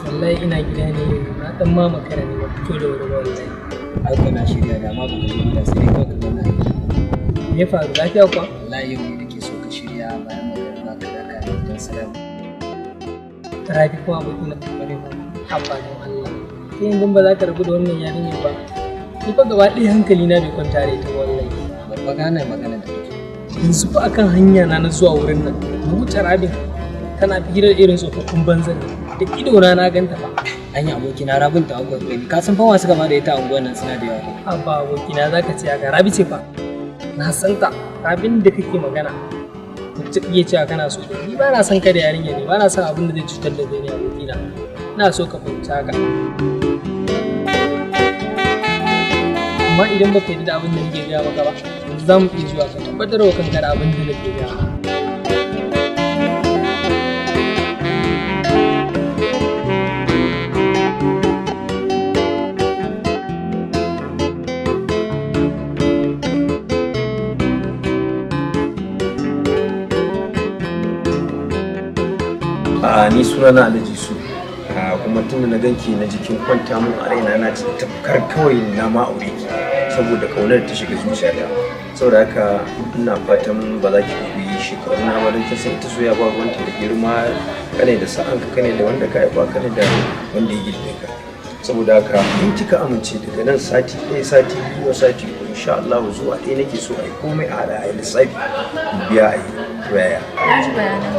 wallahi ina gida ne na dan ma makara ne ba fito da wuri wallahi. Ai ko na shirya da ma ba ku je gida sai kawai ka zauna a gida. Me faru lafiya kuwa? Wallahi yau da ke so ka shirya bayan magana ka da ka don salama. Rabi kuma abokin na bare ba. Habba don Allah. Sai yanzu ba za ka rabu da wannan yarinyar ba. Ni fa gaba ɗaya hankali na bai kwanta da ita wallahi. Babba gane magana da kake. Yanzu fa akan hanya na zuwa wurin nan. Mu wuce Rabin tana firar irin tsofaffin banzan da idona na ganta fa. Anya abokina Rabin ta akwai gani ka san fa masu gaba da ita a unguwar nan suna da yawa. Abba abokina zaka ce haka Rabi ce fa. Na san ta Rabin da kake magana. Wacce iya cewa kana so da ni ba na san ka da yarinya ne ba na san abin da zai cutar da ni abokina. Ina so ka fahimci haka. Amma idan baka yi da abin da nake gaya maka ba za mu iya zuwa ka tabbatar wa kanka da abin da nake gaya maka. Ni sunana Alhaji Su kuma tunda na ganki na jikin kwanta mun a raina na ji tafkar kawai na ma aure ki saboda kaunar ta shiga zuciyata saboda haka ina fatan ba za ki kuyi shekaru na ba don kin san ita soyayya ba wanda da girma kane da sa'anka kane da wanda ka haifa kane da wanda ya girme ka saboda haka in kika amince daga nan sati ɗaya sati biyu sati uku insha Allah zuwa ɗaya nake so a yi komai a haɗa a yi lissafi biya a yi waya. Na ji bayanan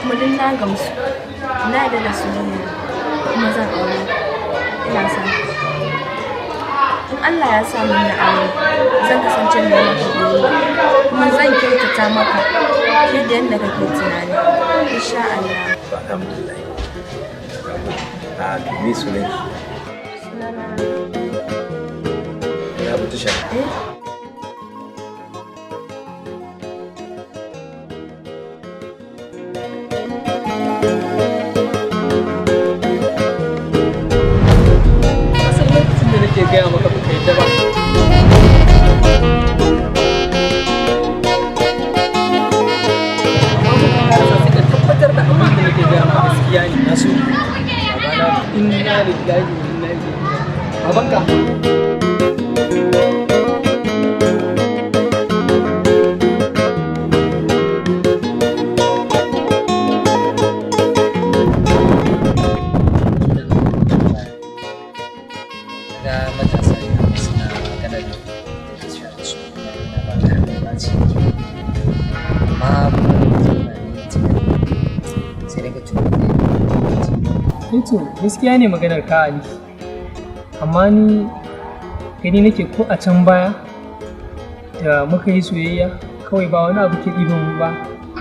kuma duk na gamsu na yarda da soyayya kuma zan aure ina son in Allah ya sa mun da aure zan kasance mai maka biyayya kuma zan kyautata maka fiye da yadda kake tunani insha Allah. Alhamdulillah. To me sunan ki? Ya buta sha. gaya maka ba ka yadda ba. Tabbatar da abin da nake gaya maka gaskiya ne na so babana inna lillahi wa inna ilaihi raji'un. Babanka ga matasa suna magana da ke cewa su na ba tare da ba ce amma sai daga to gaskiya ne maganar ka Ali, amma ni gani nake ko a can baya da muka yi soyayya kawai ba wani abu ke ɗiban mu ba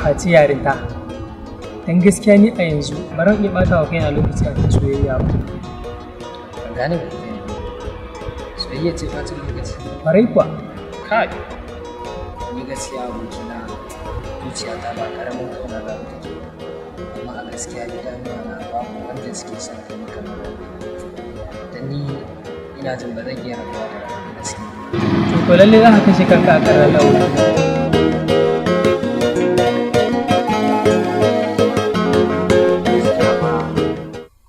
a ci yarinta. Dan gaskiya ni a yanzu ba ran iya ɓata wa kaina lokaci a kan soyayya ba. ban gane ba soyayya ce fatin lokaci Kwarai kuwa. kai ni gaskiya abokina zuciya ta ba karamin kauna za ta take amma a gaskiya idanuwa na babu wanda suke son kai kamar dan ni ina jin ba zan iya rabuwa da gaskiya. To lalle za ka kashe kanka a ƙarar lawo.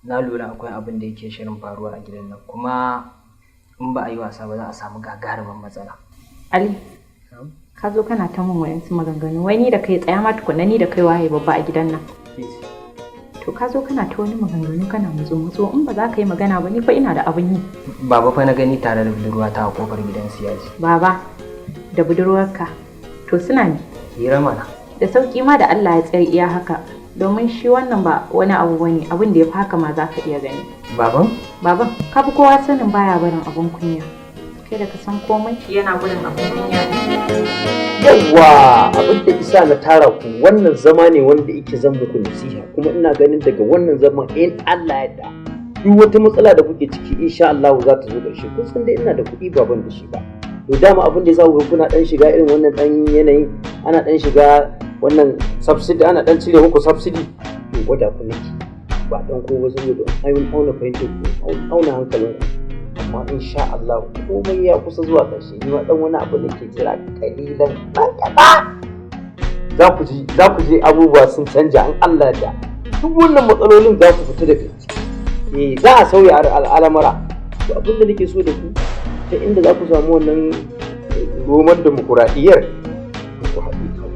Na lura akwai abin da yake shirin faruwa a gidan nan kuma in ba a yi wasa ba za a samu gagarumin matsala. Ali, ka zo kana ta mun wayansu maganganu, wai ni da kai tsaya ma tukunna ni da kai waye babba a gidan nan. To ka zo kana ta wani maganganu kana mutsu in ba za ka yi magana ba ni fa ina da abin yi. Baba fa na gani tare da budurwa ta a kofar gidan siyaji. Baba, da budurwarka, to suna ne? Hira mana. Da sauki ma da Allah ya tsayar iya haka, domin shi wannan ba wani abu bane, abin da ya fi haka ma za ka iya gani. Baban? Baban, ka fi kowa sanin baya barin abin kunya. Kai da ka san komai yana gudun abin kunya ne. Yawwa, abin da isa na tara ku wannan zama ne wanda yake zan muku nasiha, kuma ina ganin daga wannan zaman in Allah ya da duk wata matsala da kuke ciki insha Allah za ta zo ƙarshe. Kun san dai ina da kuɗi ba ban da shi ba. To dama abin da yasa ku kuna dan shiga irin wannan dan yanayin, ana dan shiga wannan subsidy, ana dan cire muku subsidy, to gwada ku nake ba dan ko ba saboda ayyun auna fahimtar ku auna hankalin ku, amma insha Allah komai ya kusa zuwa ƙarshe. Ni ma dan wani abu da ke jira kalilan dan kaɗa za ku je abubuwa sun canja in Allah da duk wannan matsalolin za ku fita daga ciki. Za a sauya al'amara. To abin da nake so da ku ta inda za ku samu wannan roman demokuraɗiyyar ku haɗu kan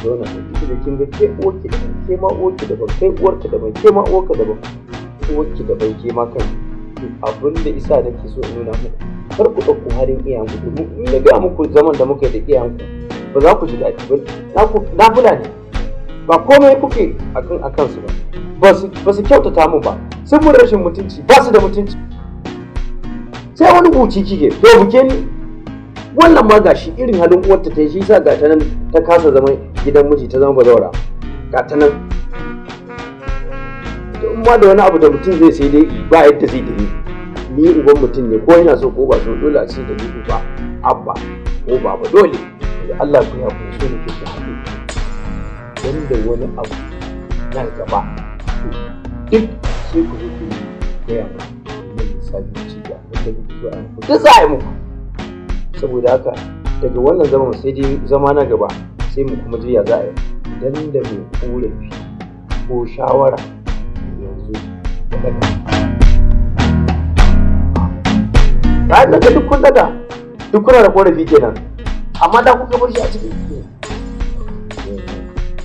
zauna da kike da kin ga ke uwarki da ke ma uwarki da ban kai uwarka da ban ke ma uwarka da ban uwarki da ban ke ma kai. Abin da isa nake so in nuna muku kar ku ɗauko halin iyayenku, domin in na ga muku zaman da muka yi da iyayenku ba za ku ji daɗi ba. Na kula ne ba komai kuke akan su ba su kyautata mu ba, sun mun rashin mutunci, ba su da mutunci, sai wani buci kike to buke ni. Wannan ma gashi irin halin uwarta ta yi, shi sa ga ta nan ta kasa zama gidan miji, ta zama bazawara ga ta nan. In ma da wani abu da mutum zai sai dai ba yadda zai tafi, ni uban mutum ne ko yana so ko ba so dole a ce da ni ba abba ko baba dole. Da Allah ku ya ku so ne ke ku haɗu dan da wani abu nan gaba in sai ku zo ku yi ya ma wannan misali ci da wanda kuke so an ku da sai muku. Saboda haka daga wannan zaman sai dai zama na gaba sai mu kuma jiya za a yi idan da mai korafi ko shawara yanzu da daga bayan daga duk kun daga duk kuna da korafi kenan, amma da kuka bar shi a cikin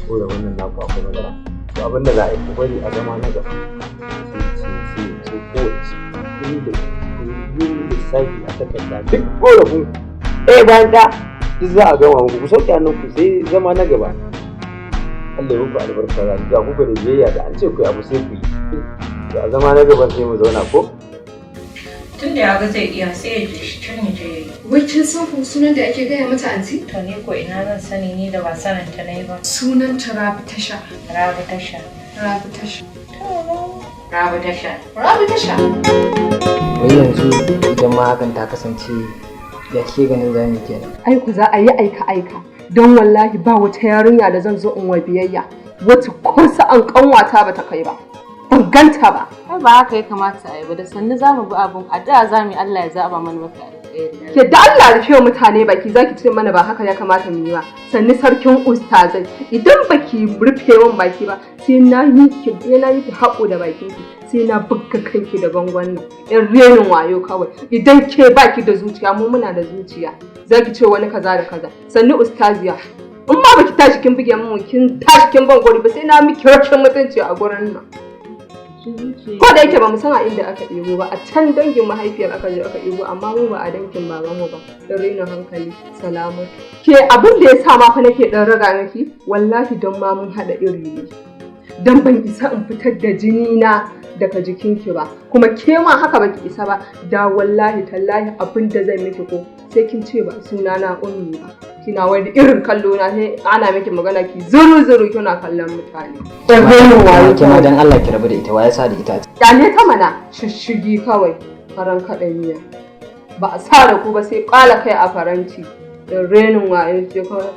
ko da wannan na ku akwai magana. To abin da za a yi ku bari a zama na gaba sai kowace inda yin lissafi a takarda duk korafin bayan da duk za a gama muku, ku sauke hannun ku sai zama na gaba. Allah ya muku albarka, ga kuka da biyayya da an ce ku abu sai ku yi. To a zama na gaban sai mu zauna ko? Tun da ya ga zai iya sai ya je shi can ya je ya yi. Wai kin san ko sunan da ake gaya mata anti? To ni ko ina zan sani ni da ba sanin ta nayi ba. Sunan ta Rabi Tasha. Rabi Tasha. Rabi Tasha. Rabi Tasha. Rabi Tasha. Wai yanzu idan ma hakan ta kasance ya ke ganin zamu kenan. Ai ku za a yi aika don wallahi ba wata yarinya da zan zo in wa biyayya wata ko sa'an kanwata bata kai ba. ban ganta ba. Ai ba haka ya kamata a yi ba, da sannu za mu bi abun, addu'a za mu yi Allah ya zaba mana mafi alheri. Ke da Allah rufe mutane baki zaki ce mana ba haka ya kamata mu yi ba. Sannu sarkin ustazai idan baki rufe min baki ba sai na miki haƙo da bakin ki. Sai na buga kanki da bangon nan in renin wayo kawai idan ke baki da zuciya mu muna da zuciya zaki ce wani kaza da kaza sannu ustaziya in ma baki tashi kin buge mun kin tashi kin ban gori ba sai na miki rashin mutunci a gurin nan ko da yake ba mu san a inda aka ɗebo ba a can dangin mahaifiyar aka je aka ɗebo amma mu ba a dangin babanmu ba don rainin hankali salamu ke abin da ya sa ma fa nake dan raga miki wallahi don ma mun haɗa iri ne don ban isa in fitar da jini na daga jikinki ba kuma ke ma haka baki isa ba da wallahi tallahi abin da zai miki ko sai kin ce ba suna na ummi ba kina wani irin kallo na sai ana miki magana ki zuru kina kallon mutane dan gano wayo kima dan Allah ki rabu da ita waye sa da ita ne ta mana shishigi kawai faran kadan miya ba a sa da ku ba sai kala kai a faranti dan renin wayo ce kawai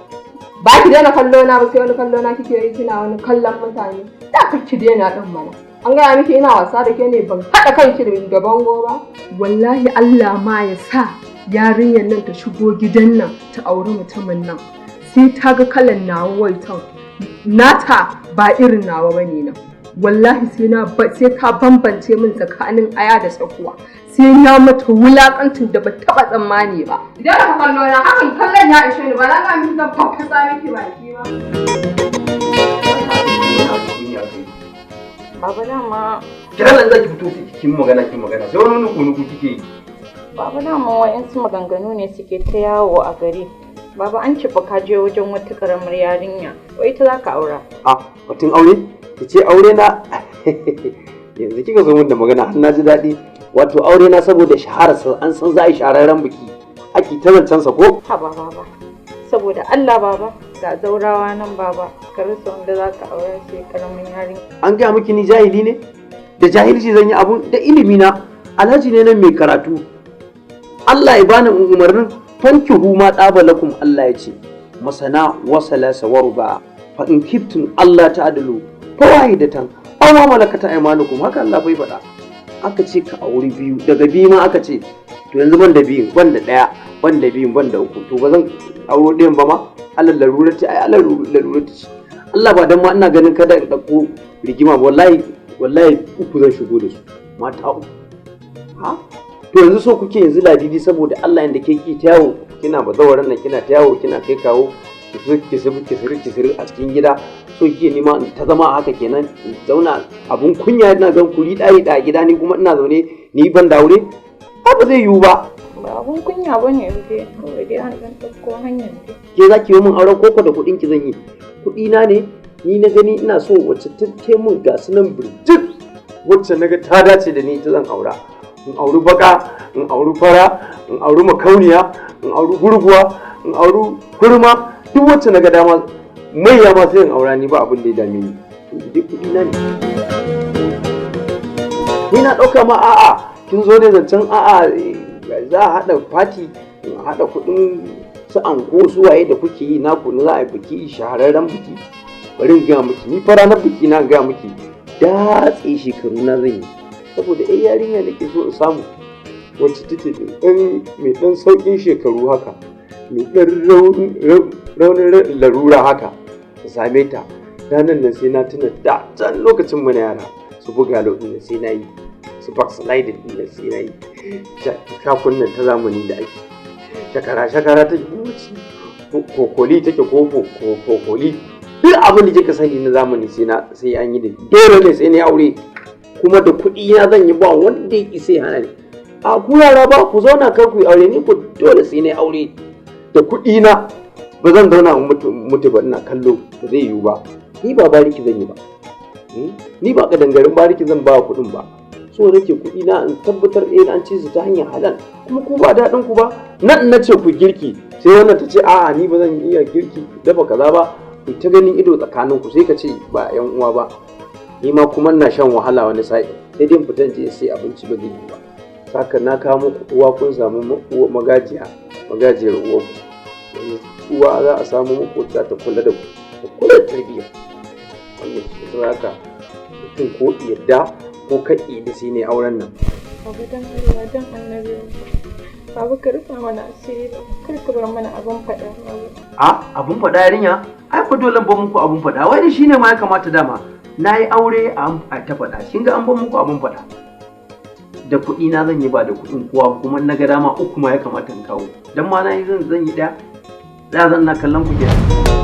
ba ki daina kallo na ba sai wani kallo na kike yi kina wani kallon mutane da kake daina din mana an gaya miki ina wasa da ke ne ban haɗa kanki da bango ba wallahi Allah ma ya sa yarinyar nan ta shigo gidan nan ta auri mutumin nan sai ta ga kalan nawa waitan nata ba irin nawa bane nan wallahi sai ta bambance min tsakanin aya da tsakuwa sai na mata wulakancin da ba taba tsammani ba idan ka kallo na hakan kallon ya ishe ni ba na ga miki zan fafasa miki baki ba Baba dama kiran nan zaki fito kin magana sai wani nuku kike yi. Baba dama wa'yansu maganganu ne suke ta yawo a gari. Baba an ce ka je wajen wata karamar yarinya wai ita za ka aura. Batun aure? Ki ce aure na yanzu kika zo min da magana har na ji daɗi. Wato aure na saboda shahararsa an san za a yi shahararren biki ake ta zancensa ko? Ha baba saboda Allah baba ga zaurawa nan baba ka rasa wanda za ka aure sai karamin yarinya. An gaya miki ni jahili ne? Da jahilci zan yi abun da ilimi na alhaji ne nan mai karatu. Allah ya bani umarnin fankihu ma ɗaba lakum Allah ya ce masana wasala sawaruba fa in kiftum Allah ta'dilu fa wahidatan aw ma malakata aymanukum haka Allah bai faɗa. Aka ce ka auri biyu daga biyu ma aka ce to yanzu ban da biyun ban da ɗaya ban da biyun ban da uku to ba zan auro ɗayan ba ma Allah larurati ai Allah larurati ce Allah ba dan ma ina ganin kada in ɗauko rigima wallahi uku zan shigo da su mata uku ha to yanzu so kuke yanzu ladidi saboda Allah yanda ke ki ta yawo kina bazawaran nan kina ta yawo kina kai kawo ki sirri a cikin gida so kike nima ta zama haka kenan zauna abun kunya ina gan kuri dai da gida ni kuma ina zaune ni ban da aure ba zai yiwu ba abun kunya bane dai kawai dai an dan dauko hanyar ke zaki yi min auren koko da kudin ki zan yi kudi na ne ni na gani ina so wacce ta mun ga sunan birjit wacce naga ta dace da ni ta zan aura in auri baka in auri fara in auri makauniya in auri gurguwa in auri kurma duk wacce naga dama maiya ma sai in aura ni ba abin da ya dame ni duk kudi na ne ni na dauka ma a'a kin zo da zancen a'a za a hada fati a hada kudin su anko su waye da kuke yi naku na za a yi biki shahararren biki bari in gaya miki ni fara na biki na gaya miki datse shekaru na zan yi saboda ai yarinya nake so in samu wacce take dan mai dan saukin shekaru haka mai dan raunin larura haka ta same ta ranar nan sai na tuna da can lokacin mu na yara su buga lokacin da sai na yi su backsliding din da sai na yi shafin nan ta zamani da ake shakara take kokoli take ko kokoli duk abin da kika sani na zamani sai an yi da dole ne sai na aure kuma da kuɗi na zan yi ba wanda ya sai hana ni a ku yara ba ku zauna kar ku yi aure ni ku dole sai na aure da kuɗi na ba zan zauna mutu ba ina kallo ba zai yiwu ba ni ba bariki zan yi ba ni ba kadangarin bariki zan ba kuɗin ba so nake kuɗi na in tabbatar an ci su ta hanyar halal kuma ku ba daɗin ku ba nan na ce ku girki sai wannan ta ce a'a ni ba zan iya girki dafa kaza ba ku ta ganin ido tsakanin ku sai ka ce ba yan uwa ba ni ma kuma ina shan wahala wani sa'i sai dai fitan je sai abinci ba zai yi ba saka na kawo muku uwa kun samu magajiyar uwa ku uwa za a samu muku ta kula da ku ta kula da tarbiyya wannan shi sai haka mutum ko yadda ko ka da shi ne auren nan. Baba dan Allah dan annabi. Baba ka rufa mana asiri kar ka bar mana abun faɗa. Abun faɗa yarinya? Ai fa dole ban muku abun faɗa. Wai shi ne ma ya kamata dama. Na yi aure a ta faɗa. Kin ga an ban muku abun faɗa. Da kuɗi na zan yi ba da kuɗin kowa kuma na ga dama 3 ma ya kamata in kawo. Dan ma na yi zan yi ɗaya. Da zan na kallon ku kenan.